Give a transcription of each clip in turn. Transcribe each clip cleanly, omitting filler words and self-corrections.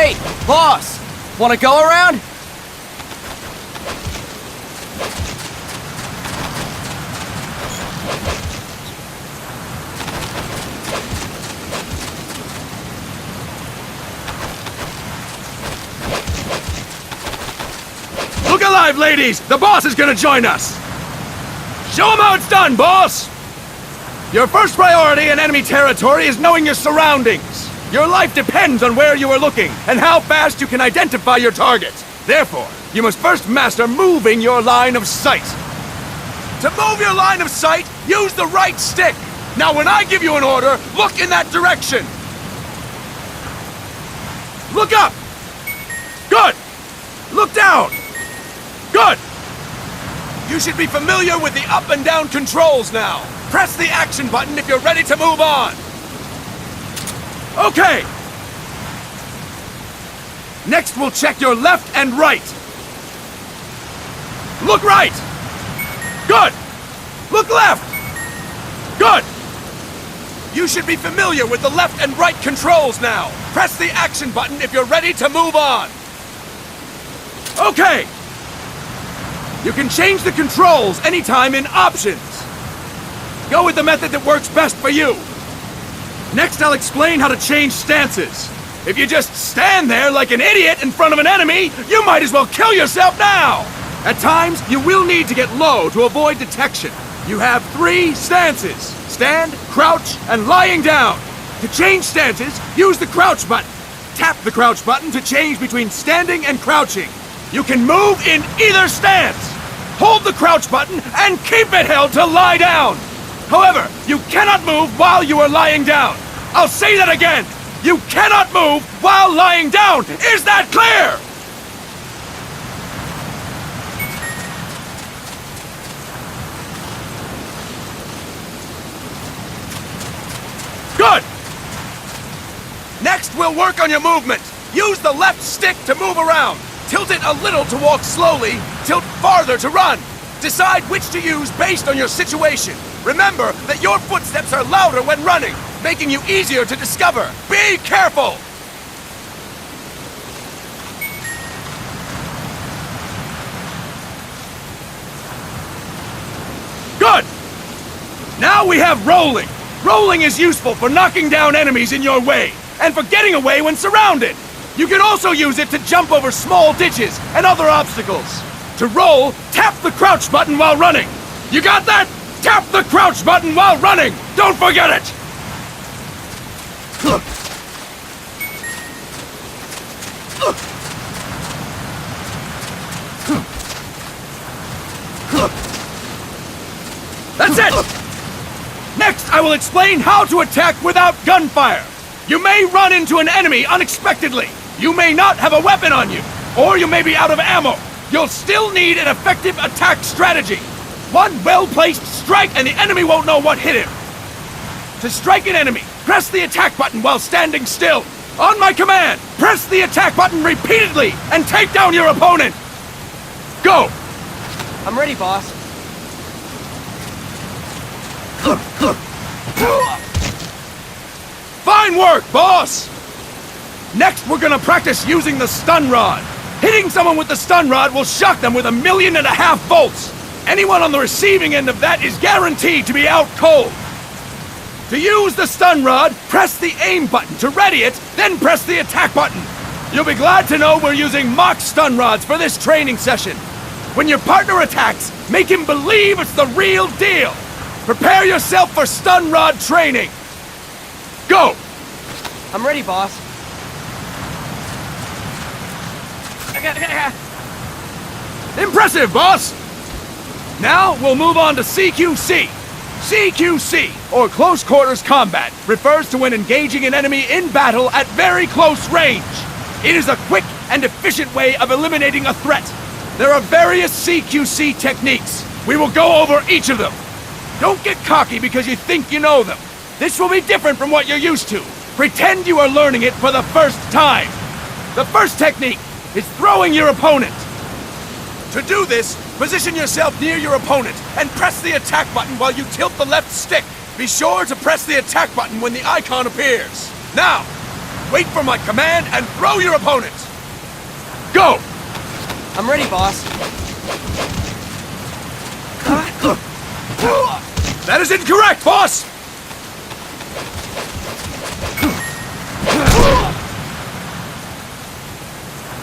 Hey, boss! Wanna go around? Look alive, ladies! The boss is gonna join us! Show him how it's done, boss! Your first priority in enemy territory is knowing your surroundings. Your life depends on where you are looking and how fast you can identify your targets. Therefore, you must first master moving your line of sight. To move your line of sight, use the right stick. Now when I give you an order, look in that direction. Look up! Good! Look down! Good! You should be familiar with the up and down controls now. Press the action button if you're ready to move on. Okay! Next, we'll check your left and right. Look right! Good! Look left! Good! You should be familiar with the left and right controls now. Press the action button if you're ready to move on. Okay! You can change the controls anytime in Options. Go with the method that works best for you. Next, I'll explain how to change stances. If you just stand there like an idiot in front of an enemy, you might as well kill yourself now! At times, you will need to get low to avoid detection. You have 3 stances: stand, crouch, and lying down. To change stances, use the crouch button. Tap the crouch button to change between standing and crouching. You can move in either stance. Hold the crouch button and keep it held to lie down. However, you cannot move while you are lying down. I'll say that again. You cannot move while lying down. Is that clear? Good. Next, we'll work on your movement. Use the left stick to move around. Tilt it a little to walk slowly, tilt farther to run. Decide which to use based on your situation. Remember that your footsteps are louder when running, making you easier to discover. Be careful! Good! Now we have rolling. Rolling is useful for knocking down enemies in your way, and for getting away when surrounded. You can also use it to jump over small ditches and other obstacles. To roll, tap the crouch button while running. You got that? Tap the crouch button while running! Don't forget it! That's it! Next, I will explain how to attack without gunfire. You may run into an enemy unexpectedly. You may not have a weapon on you, or you may be out of ammo. You'll still need an effective attack strategy. One well-placed strike and the enemy won't know what hit him. To strike an enemy, press the attack button while standing still. On my command, press the attack button repeatedly and take down your opponent. Go! I'm ready, boss. Fine work, boss! Next, we're gonna practice using the stun rod. Hitting someone with the stun rod will shock them with 1.5 million volts. Anyone on the receiving end of that is guaranteed to be out cold. To use the stun rod, press the aim button to ready it, then press the attack button. You'll be glad to know we're using mock stun rods for this training session. When your partner attacks, make him believe it's the real deal. Prepare yourself for stun rod training. Go! I'm ready, boss. Impressive, boss! Now, we'll move on to CQC. CQC, or Close Quarters Combat, refers to when engaging an enemy in battle at very close range. It is a quick and efficient way of eliminating a threat. There are various CQC techniques. We will go over each of them. Don't get cocky because you think you know them. This will be different from what you're used to. Pretend you are learning it for the first time. The first technique is throwing your opponent. To do this, position yourself near your opponent and press the attack button while you tilt the left stick. Be sure to press the attack button when the icon appears. Now, Wait for my command and throw your opponent! Go! I'm ready, boss. That is incorrect, boss!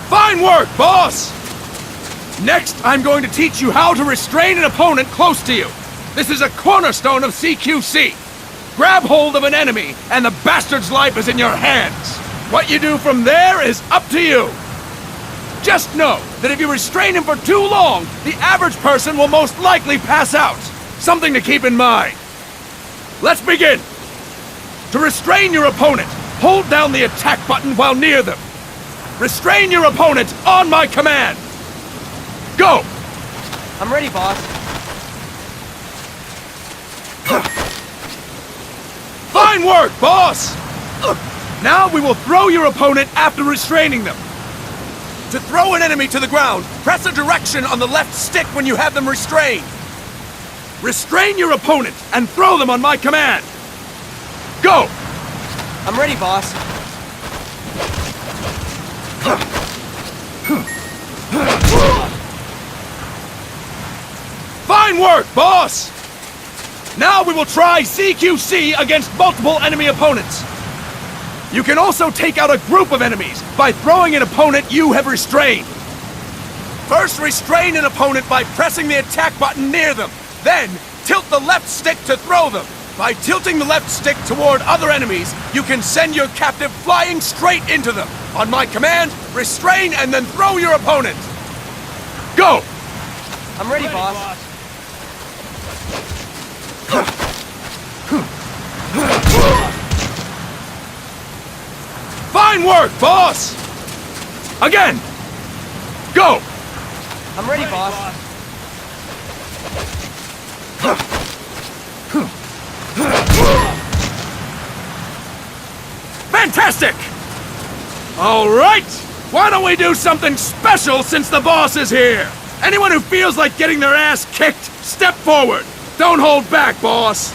Fine work, boss! Next, I'm going to teach you how to restrain an opponent close to you. This is a cornerstone of CQC. Grab hold of an enemy, and the bastard's life is in your hands. What you do from there is up to you. Just know that if you restrain him for too long, the average person will most likely pass out. Something to keep in mind. Let's begin. To restrain your opponent, hold down the attack button while near them. Restrain your opponent on my command. Go! I'm ready, boss. Fine work, boss! Now we will throw your opponent after restraining them. To throw an enemy to the ground, press a direction on the left stick when you have them restrained. Restrain your opponent and throw them on my command. Go! I'm ready, boss. Fine work, boss! Now we will try CQC against multiple enemy opponents. You can also take out a group of enemies by throwing an opponent you have restrained. First, restrain an opponent by pressing the attack button near them. Then, tilt the left stick to throw them. By tilting the left stick toward other enemies, you can send your captive flying straight into them. On my command, restrain and then throw your opponent. Go! I'm ready, boss. Fine work, boss! Again! Go! I'm ready, boss. Fantastic! All right! Why don't we do something special since the boss is here? Anyone who feels like getting their ass kicked, step forward. Don't hold back, boss.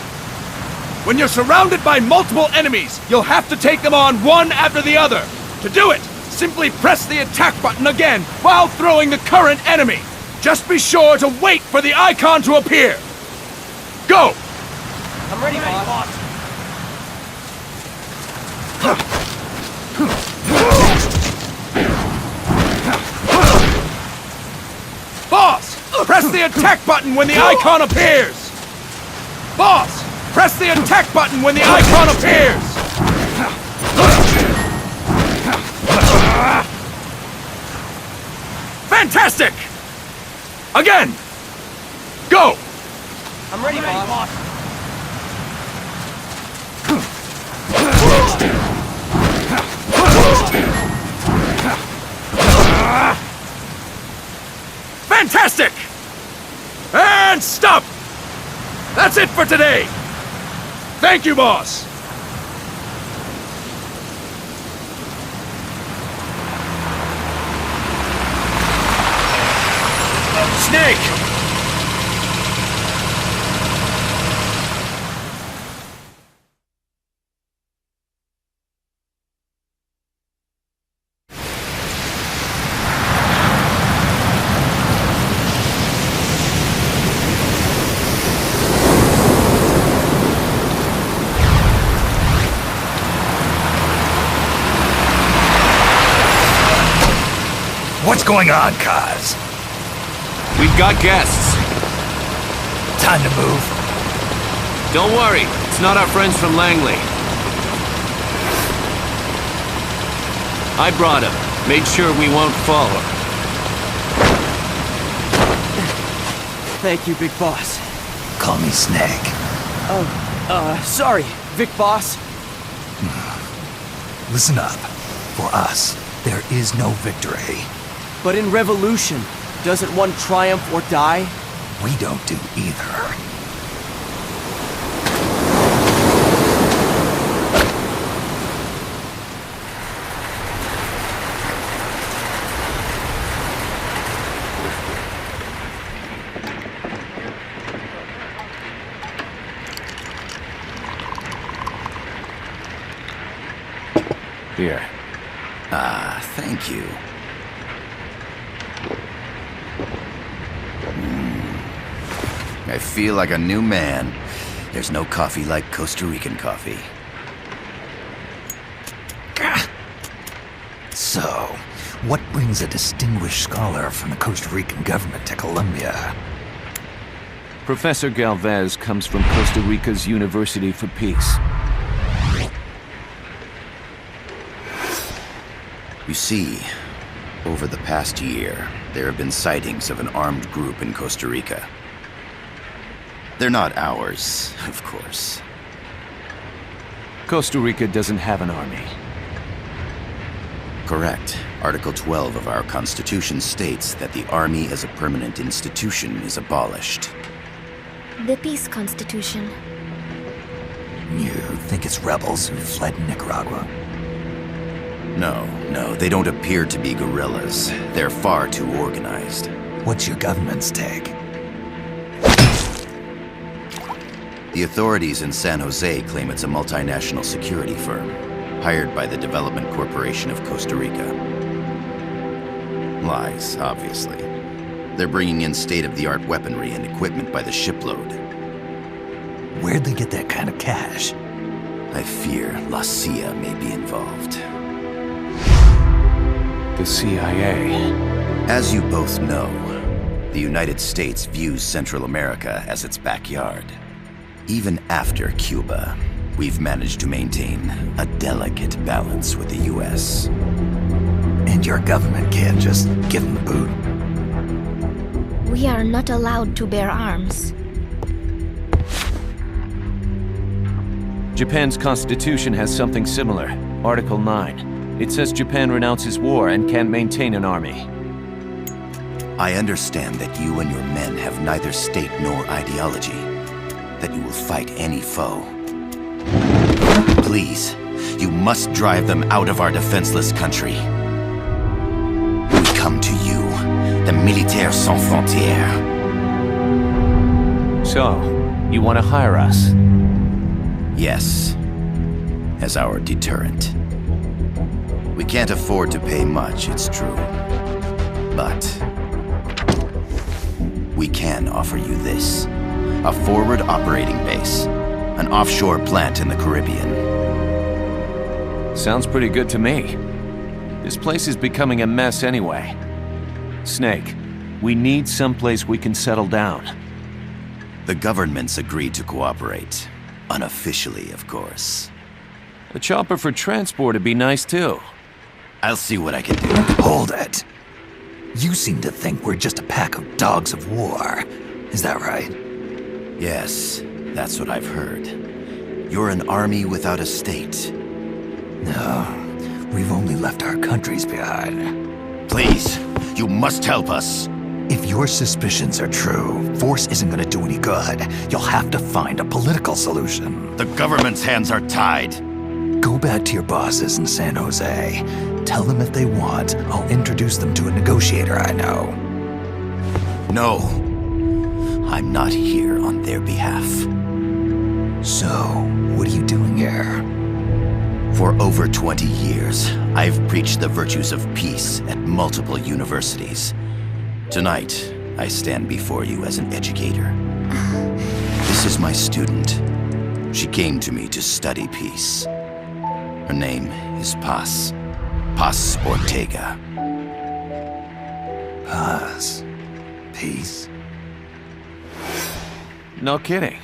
When you're surrounded by multiple enemies, you'll have to take them on one after the other. To do it, simply press the attack button again while throwing the current enemy. Just be sure to wait for the icon to appear. Go! I'm ready, boss. Boss, press the attack button when the icon appears. Boss, press the attack button when the icon appears. Fantastic! Again! Go! I'm ready, boss. Fantastic! And stop! That's it for today! Thank you, boss! Snake! What's going on, Kaz? We've got guests. Time to move. Don't worry, it's not our friends from Langley. I brought him. Made sure we won't follow. Thank you, Big Boss. Call me Snake. Sorry, Vic Boss. Listen up. For us, there is no victory. But in Revolution, doesn't one triumph or die? We don't do either. Here. Ah, thank you. I feel like a new man. There's no coffee like Costa Rican coffee. So, what brings a distinguished scholar from the Costa Rican government to Colombia? Professor Galvez comes from Costa Rica's University for Peace. You see, over the past year, there have been sightings of an armed group in Costa Rica. They're not ours, of course. Costa Rica doesn't have an army. Correct. Article 12 of our Constitution states that the Army as a permanent institution is abolished. The Peace Constitution. You think it's rebels who fled Nicaragua? No, they don't appear to be guerrillas. They're far too organized. What's your government's take? The authorities in San Jose claim it's a multinational security firm, hired by the Development Corporation of Costa Rica. Lies, obviously. They're bringing in state-of-the-art weaponry and equipment by the shipload. Where'd they get that kind of cash? I fear La CIA may be involved. The CIA. As you both know, the United States views Central America as its backyard. Even after Cuba, we've managed to maintain a delicate balance with the US. And your government can't just give them the boot? We are not allowed to bear arms. Japan's constitution has something similar. Article 9. It says Japan renounces war and can't maintain an army. I understand that you and your men have neither state nor ideology. That you will fight any foe. Please, you must drive them out of our defenseless country. We come to you, the Militaires Sans Frontières. So, you want to hire us? Yes, as our deterrent. We can't afford to pay much, it's true. But we can offer you this. A forward operating base. An offshore plant in the Caribbean. Sounds pretty good to me. This place is becoming a mess anyway. Snake, we need someplace we can settle down. The government's agreed to cooperate. Unofficially, of course. A chopper for transport would be nice too. I'll see what I can do. Hold it. You seem to think we're just a pack of dogs of war. Is that right? Yes, that's what I've heard. You're an army without a state. No, we've only left our countries behind. Please, you must help us. If your suspicions are true, force isn't gonna do any good. You'll have to find a political solution. The government's hands are tied. Go back to your bosses in San Jose. Tell them if they want, I'll introduce them to a negotiator I know. No. I'm not here on their behalf. So, what are you doing here? For over 20 years, I've preached the virtues of peace at multiple universities. Tonight, I stand before you as an educator. This is my student. She came to me to study peace. Her name is Paz. Paz Ortega. Paz. Peace. No kidding.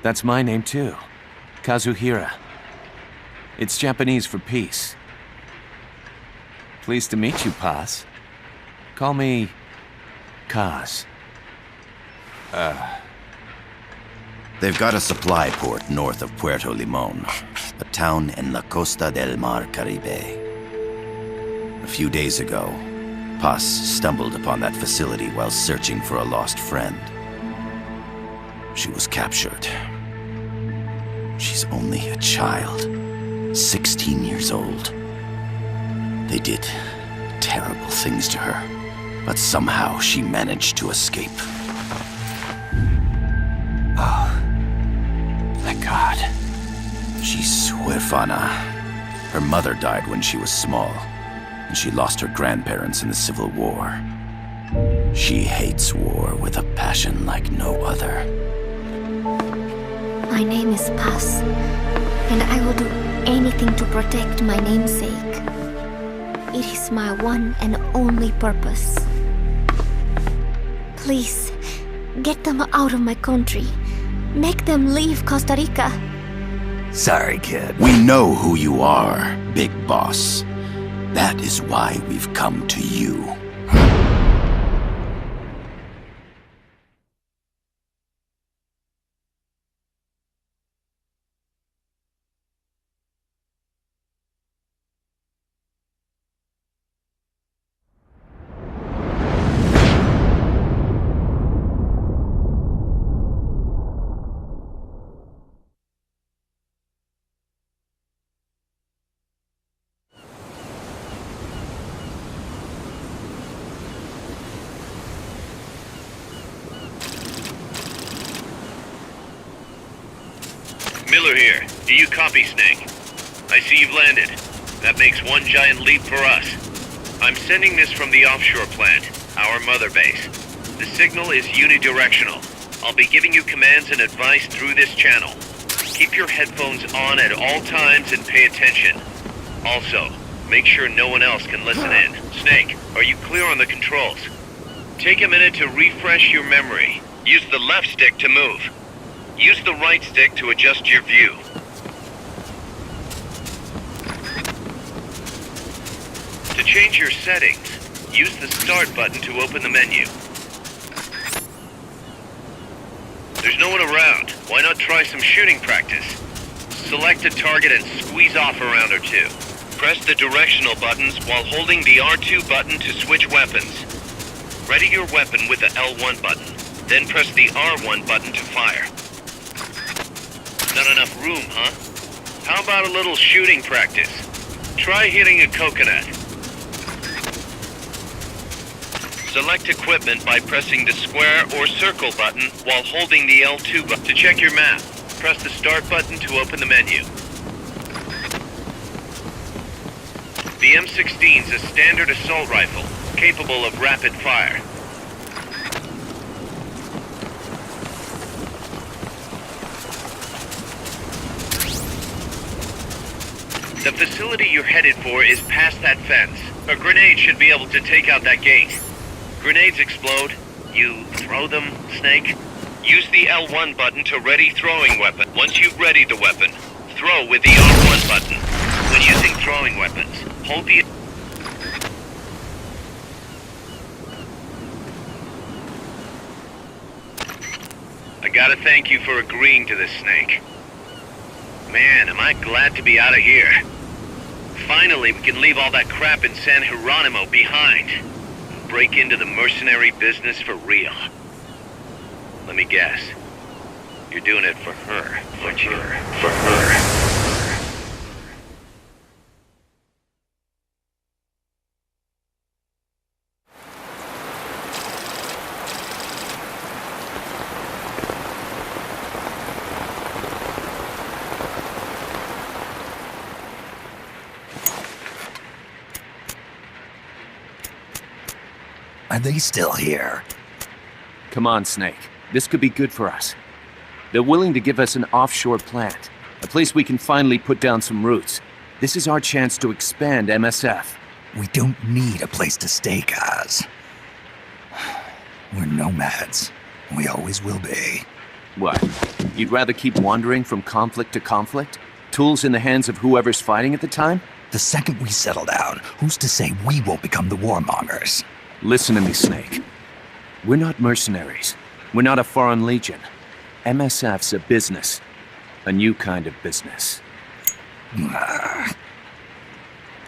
That's my name too. Kazuhira. It's Japanese for peace. Pleased to meet you, Paz. Call me Kaz. They've got a supply port north of Puerto Limon, a town in La Costa del Mar Caribe. A few days ago, Paz stumbled upon that facility while searching for a lost friend. She was captured. She's only a child, 16 years old. They did terrible things to her, but somehow she managed to escape. Oh, thank God. She's huérfana. Her mother died when she was small, and she lost her grandparents in the Civil War. She hates war with a passion like no other. My name is Paz, and I will do anything to protect my namesake. It is my one and only purpose. Please, get them out of my country. Make them leave Costa Rica. Sorry, kid. We know who you are, Big Boss. That is why we've come to you. Miller here. Do you copy, Snake? I see you've landed. That makes one giant leap for us. I'm sending this from the offshore plant, our mother base. The signal is unidirectional. I'll be giving you commands and advice through this channel. Keep your headphones on at all times and pay attention. Also, make sure no one else can listen in. Snake, are you clear on the controls? Take a minute to refresh your memory. Use the left stick to move. Use the right stick to adjust your view. To change your settings, use the Start button to open the menu. There's no one around. Why not try some shooting practice? Select a target and squeeze off a round or two. Press the directional buttons while holding the R2 button to switch weapons. Ready your weapon with the L1 button, then press the R1 button to fire. Not enough room, huh? How about a little shooting practice? Try hitting a coconut. Select equipment by pressing the square or circle button while holding the L2 button. To check your map, press the Start button to open the menu. The M16 is a standard assault rifle, capable of rapid fire. The facility you're headed for is past that fence. A grenade should be able to take out that gate. Grenades explode. You throw them, Snake? Use the L1 button to ready throwing weapon. Once you've readied the weapon, throw with the R1 button. When using throwing weapons, hold the... I gotta thank you for agreeing to this, Snake. Man, am I glad to be out of here. Finally, we can leave all that crap in San Geronimo behind. And break into the mercenary business for real. Let me guess. You're doing it for her, aren't you? For her. Are they still here? Come on, Snake. This could be good for us. They're willing to give us an offshore plant, a place we can finally put down some roots. This is our chance to expand MSF. We don't need a place to stay, guys. We're nomads. We always will be. What? You'd rather keep wandering from conflict to conflict? Tools in the hands of whoever's fighting at the time? The second we settle down, who's to say we won't become the warmongers? Listen to me, Snake. We're not mercenaries. We're not a foreign legion. MSF's a business. A new kind of business.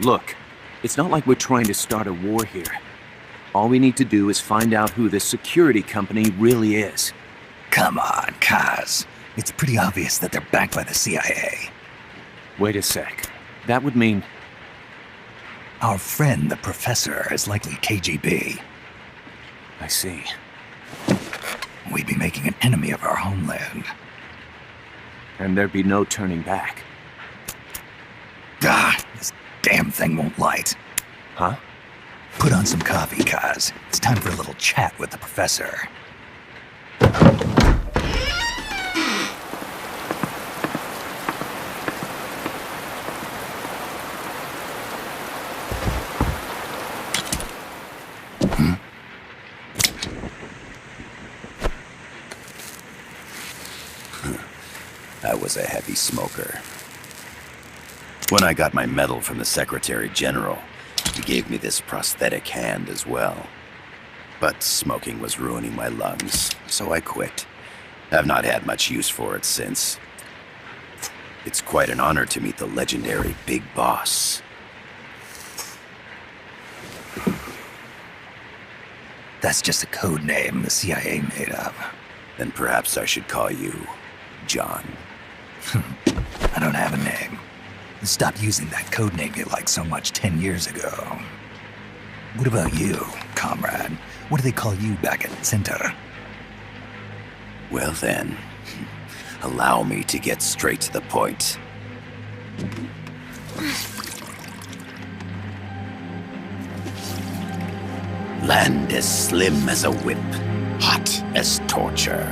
Look, it's not like we're trying to start a war here. All we need to do is find out who this security company really is. Come on, Kaz. It's pretty obvious that they're backed by the CIA. Wait a sec. That would mean... Our friend, the Professor, is likely KGB. I see. We'd be making an enemy of our homeland. And there'd be no turning back. damn thing won't light. Huh? Put on some coffee, Kaz. It's time for a little chat with the professor. I was a heavy smoker. When I got my medal from the Secretary General, he gave me this prosthetic hand as well. But smoking was ruining my lungs, so I quit. I've not had much use for it since. It's quite an honor to meet the legendary Big Boss. That's just a code name the CIA made up. Then perhaps I should call you John. I don't have a name. Stop using that code name you liked so much 10 years ago. What about you, comrade? What do they call you back at Center? Well then, allow me to get straight to the point. Land as slim as a whip, hot as torture.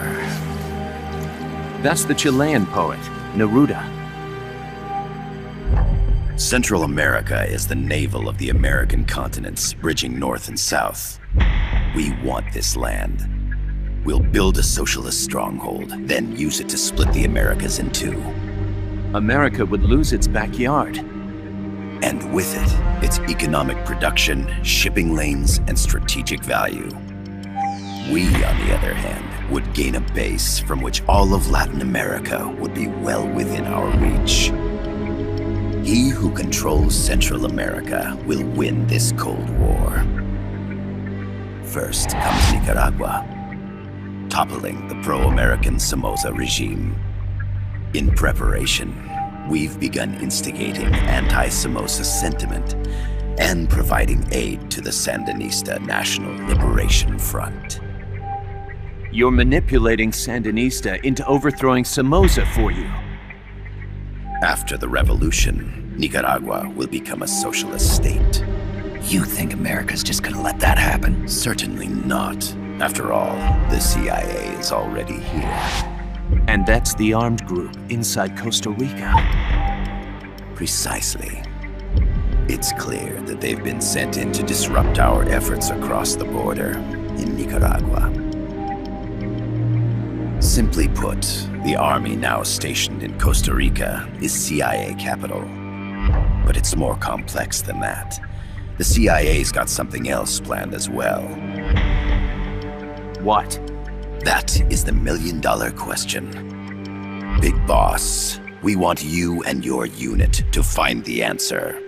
That's the Chilean poet, Neruda. Central America is the navel of the American continents, bridging north and south. We want this land. We'll build a socialist stronghold, then use it to split the Americas in two. America would lose its backyard. And with it, its economic production, shipping lanes, and strategic value. We, on the other hand, would gain a base from which all of Latin America would be well within our reach. He who controls Central America will win this Cold War. First comes Nicaragua, toppling the pro-American Somoza regime. In preparation, we've begun instigating anti-Somoza sentiment and providing aid to the Sandinista National Liberation Front. You're manipulating Sandinista into overthrowing Somoza for you. After the revolution, Nicaragua will become a socialist state. You think America's just gonna let that happen? Certainly not. After all, the CIA is already here. And that's the armed group inside Costa Rica. Precisely. It's clear that they've been sent in to disrupt our efforts across the border in Nicaragua. Simply put, the army now stationed in Costa Rica is CIA capital. But it's more complex than that. The CIA's got something else planned as well. What? That is the million-dollar question. Big Boss, we want you and your unit to find the answer.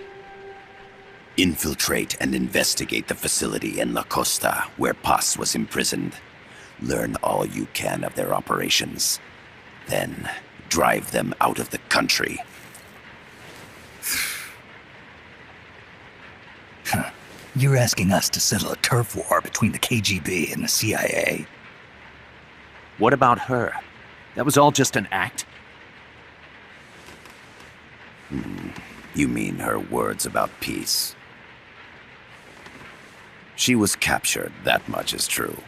Infiltrate and investigate the facility in La Costa, where Paz was imprisoned. Learn all you can of their operations. Then, drive them out of the country. You're asking us to settle a turf war between the KGB and the CIA. What about her? That was all just an act? You mean her words about peace? She was captured, that much is true.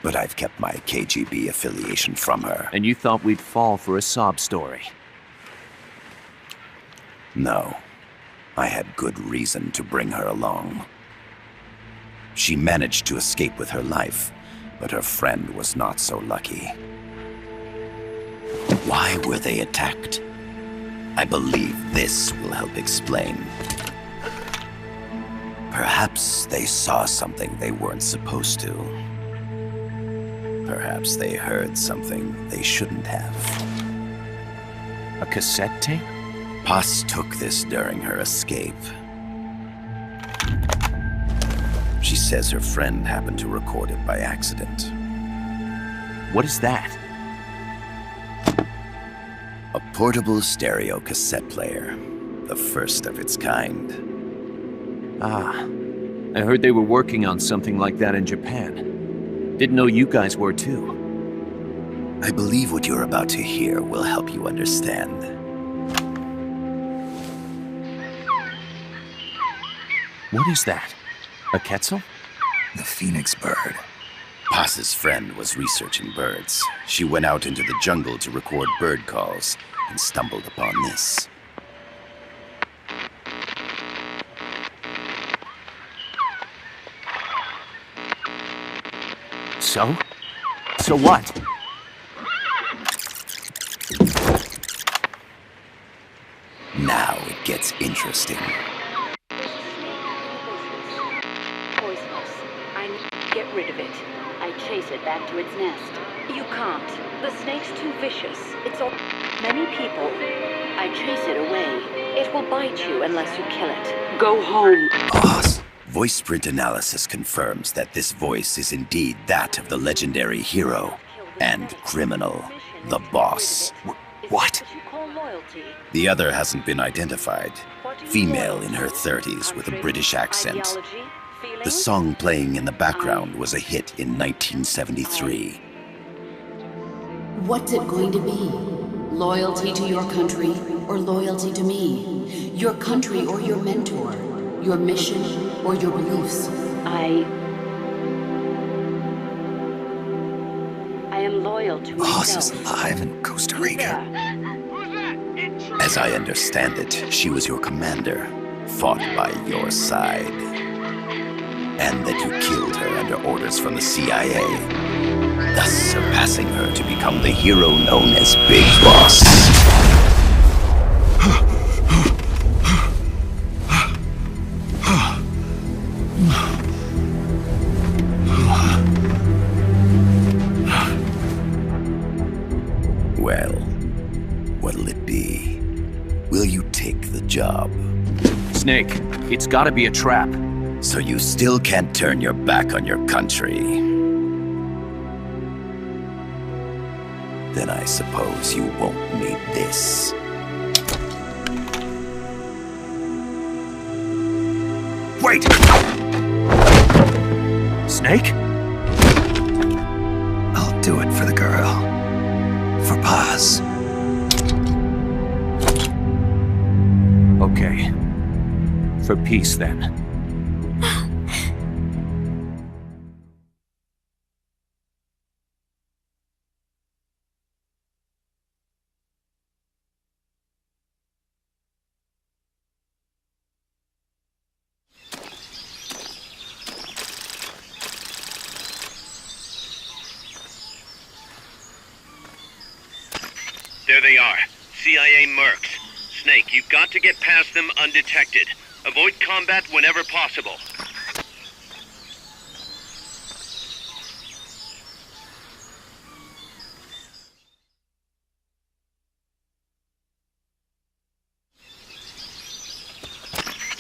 But I've kept my KGB affiliation from her. And you thought we'd fall for a sob story? No. I had good reason to bring her along. She managed to escape with her life, but her friend was not so lucky. Why were they attacked? I believe this will help explain. Perhaps they saw something they weren't supposed to. Perhaps they heard something they shouldn't have. A cassette tape? Paz took this during her escape. She says her friend happened to record it by accident. What is that? A portable stereo cassette player. The first of its kind. Ah, I heard they were working on something like that in Japan. Didn't know you guys were too. I believe what you're about to hear will help you understand. What is that? A quetzal? The phoenix bird. Paz's friend was researching birds. She went out into the jungle to record bird calls and stumbled upon this. So? So what? Now it gets interesting. Poisonous. I need to get rid of it. I chase it back to its nest. You can't. The snake's too vicious. It's all many people. I chase it away. It will bite you unless you kill it. Go home. Boss. Voice print analysis confirms that this voice is indeed that of the legendary hero and criminal, the boss. What? The other hasn't been identified. Female in her 30s with a British accent. The song playing in the background was a hit in 1973. What's it going to be? Loyalty to your country or loyalty to me? Your country or your mentor? Your mission or your beliefs? I am loyal to Boss myself. is alive in Costa Rica. As I understand it, she was your commander, fought by your side. And that you killed her under orders from the CIA, thus surpassing her to become the hero known as Big Boss. Well, what'll it be? Will you take the job? Snake, it's gotta be a trap. So you still can't turn your back on your country? Then I suppose you won't need this. Wait! Snake? I'll do it for the girl. For Paz. Okay. For peace, then. There they are. CIA mercs. Snake, you've got to get past them undetected. Avoid combat whenever possible.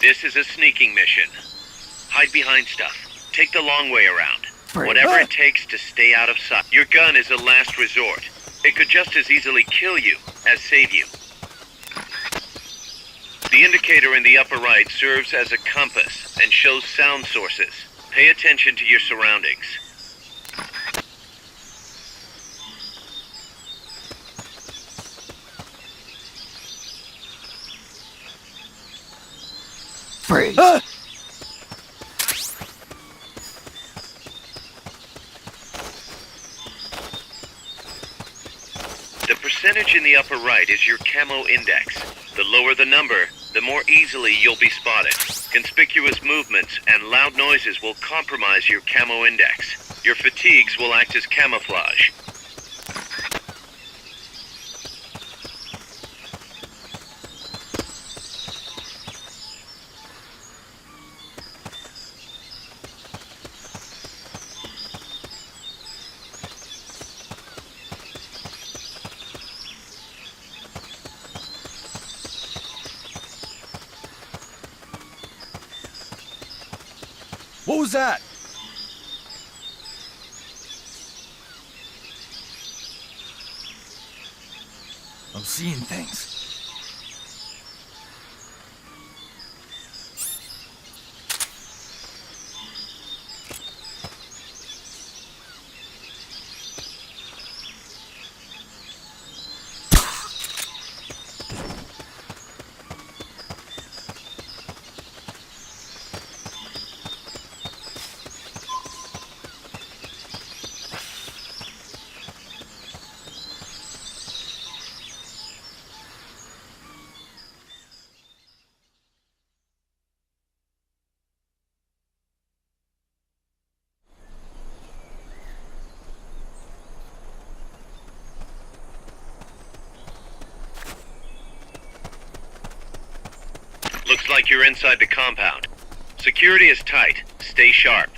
This is a sneaking mission. Hide behind stuff. Take the long way around. Whatever it takes to stay out of sight. Your gun is a last resort. It could just as easily kill you as save you. The indicator in the upper right serves as a compass and shows sound sources. Pay attention to your surroundings. Freeze. The percentage in the upper right is your camo index. The lower the number, the more easily you'll be spotted. Conspicuous movements and loud noises will compromise your camo index. Your fatigues will act as camouflage. What was that? I'm seeing things. Looks like you're inside the compound. Security is tight. Stay sharp.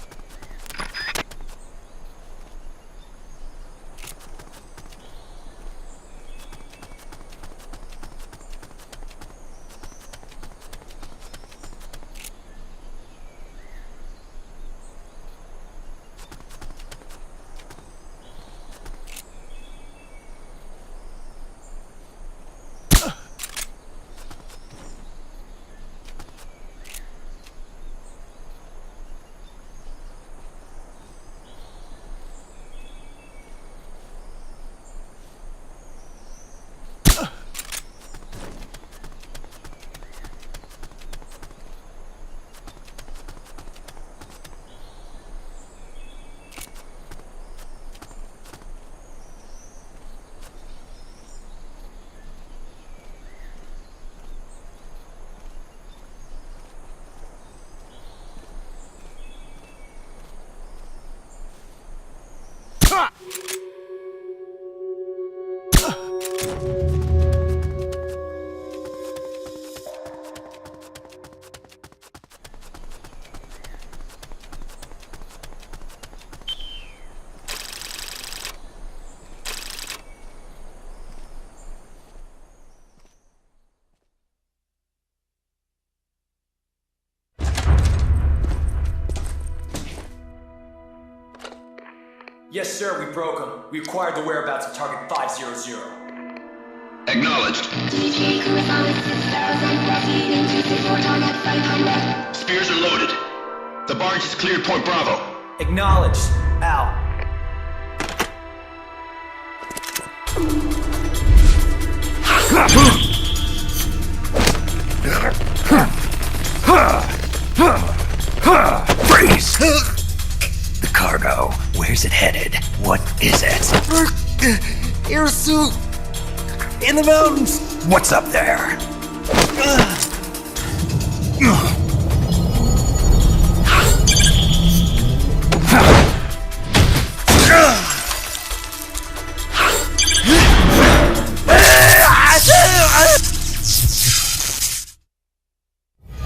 Yes, sir, we broke them. We acquired the whereabouts of target 500. Acknowledged. Spears are loaded. The barge has cleared Point Bravo. Acknowledged. Out. Freeze! The cargo. Where's it headed? What is it? Air suit! In the mountains! What's up there?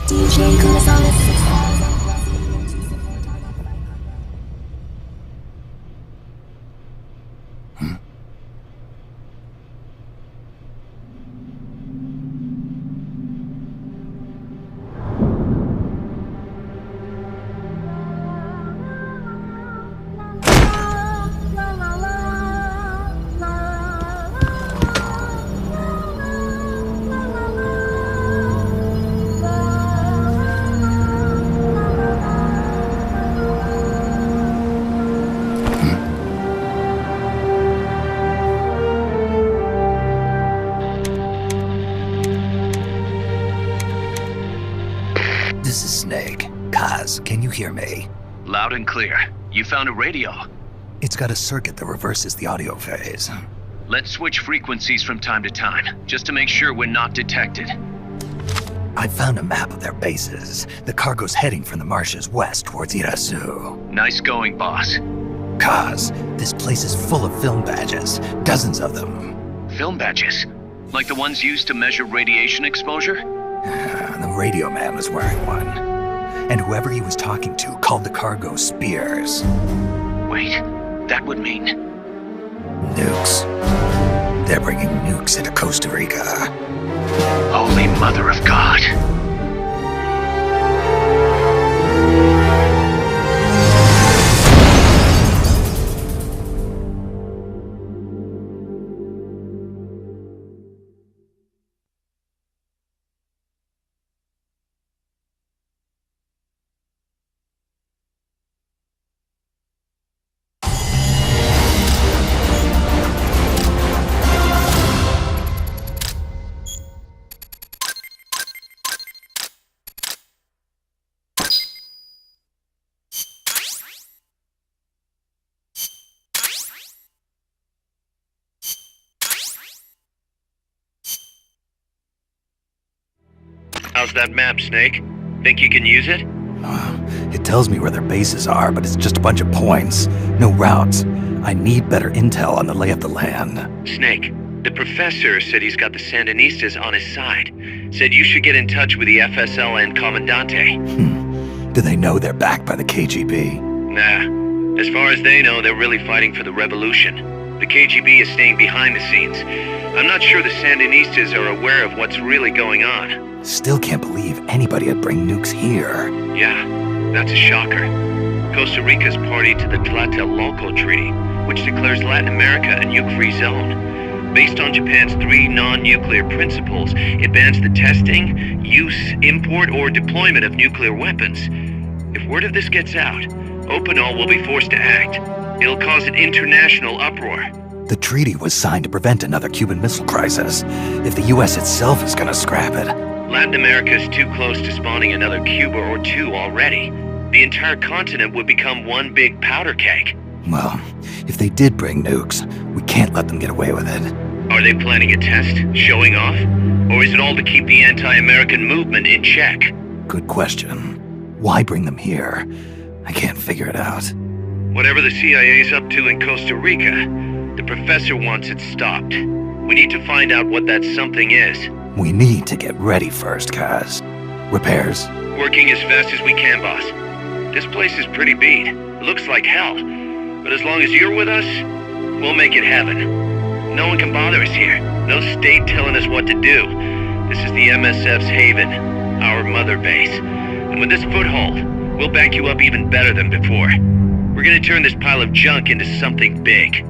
DJ Gonzalez. This is Snake. Kaz, can you hear me? Loud and clear. You found a radio. It's got a circuit that reverses the audio phase. Let's switch frequencies from time to time, just to make sure we're not detected. I found a map of their bases. The cargo's heading from the marshes west towards Irasu. Nice going, boss. Kaz, this place is full of film badges. Dozens of them. Film badges? Like the ones used to measure radiation exposure? The radio man was wearing one. And whoever he was talking to called the cargo Spears. Wait, that would mean... Nukes. They're bringing nukes into Costa Rica. Holy Mother of God. How's that map, Snake? Think you can use it? It tells me where their bases are, but it's just a bunch of points. No routes. I need better intel on the lay of the land. Snake, The professor said he's got the Sandinistas on his side. Said you should get in touch with the FSL and Comandante. Do they know they're backed by the KGB? Nah. As far as they know, they're really fighting for the revolution. The KGB is staying behind the scenes. I'm not sure the Sandinistas are aware of what's really going on. Still can't believe anybody would bring nukes here. Yeah, that's a shocker. Costa Rica's party to the Tlatelolco Treaty, which declares Latin America a nuke-free zone. Based on Japan's 3 non-nuclear principles, it bans the testing, use, import, or deployment of nuclear weapons. If word of this gets out, Opinol will be forced to act. It'll cause an international uproar. The treaty was signed to prevent another Cuban Missile Crisis. If the US itself is gonna scrap it... Latin America's too close to spawning another Cuba or 2 already. The entire continent would become one big powder keg. Well, if they did bring nukes, we can't let them get away with it. Are they planning a test? Showing off? Or is it all to keep the anti-American movement in check? Good question. Why bring them here? I can't figure it out. Whatever the CIA's up to in Costa Rica, the professor wants it stopped. We need to find out what that something is. We need to get ready first, Kaz. Repairs? Working as fast as we can, boss. This place is pretty beat. It looks like hell. But as long as you're with us, we'll make it heaven. No one can bother us here. No state telling us what to do. This is the MSF's haven, our mother base. And with this foothold, we'll back you up even better than before. We're gonna turn this pile of junk into something big.